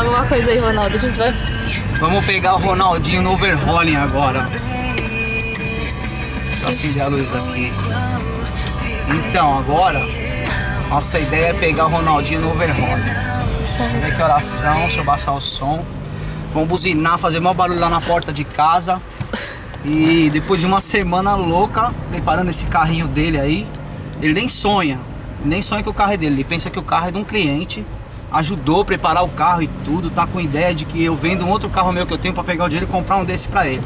alguma coisa aí, Ronaldo. Vamos pegar o Ronaldinho no overhauling agora. Deixa eu acender a luz aqui. Então, agora, nossa ideia é pegar o Ronaldinho no overhauling. Vê que oração, deixa eu baixar o som. Vamos buzinar, fazer maior barulho lá na porta de casa. E depois de uma semana louca, preparando esse carrinho dele aí, ele nem sonha que o carro é dele. Ele pensa que o carro é de um cliente. Ajudou a preparar o carro e tudo, tá com ideia de que eu vendo um outro carro meu que eu tenho pra pegar o dinheiro e comprar um desse pra ele.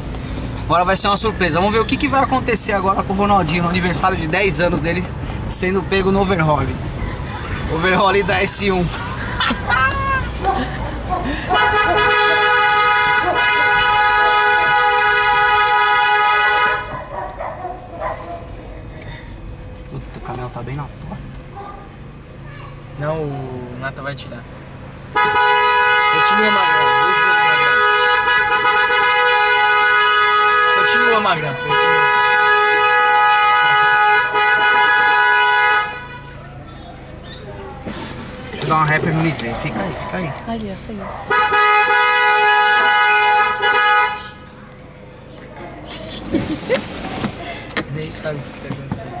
Agora vai ser uma surpresa. Vamos ver o que vai acontecer agora com o Ronaldinho no aniversário de 10 anos dele sendo pego no overhauling. Overhauling da S1. Puta, o caminhão tá bem na porta. Não, o Nata vai tirar. Continua, Magrão. Deixa eu dar uma rapper no litrei. Fica aí. Ali, ó, saiu. Nem sabe o que tá acontecendo.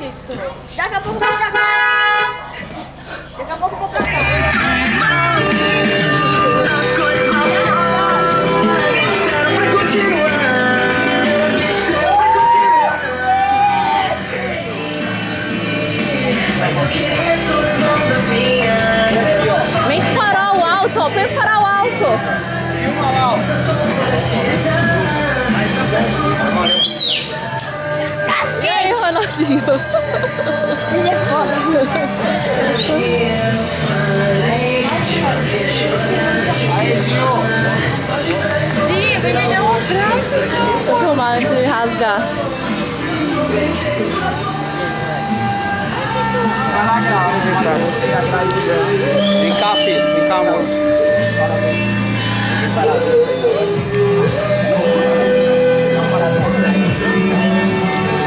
Isso. Daqui a pouco eu vou pra cá. Daqui a pouco eu vou pra cá. Vem com farol alto, ó. Põe o farol alto. Filma lá, ó. E aí, Ronaldinho? Ele é foda. Dinho, vem me dar um abraço. Vou filmar antes de ele rasgar. Vai lá, vem cá, filho. Vem cá, amor.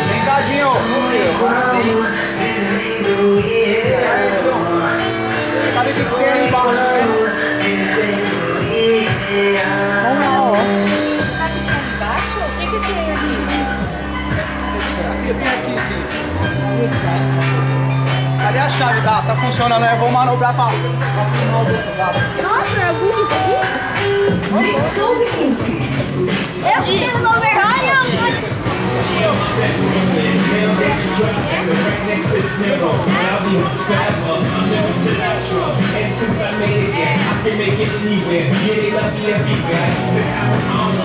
Vem cá, Dinho. Sabe o que tem aí embaixo? Vamos lá, ó. O que tem ali? O que tem aqui, Dinho? Cadê a chave? Tá funcionando, eu vou manobrar pra filmar o outro lado. Nossa, é muito aqui. Eu fiz no overhauling.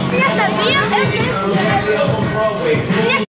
Você já sabia? Eu sei.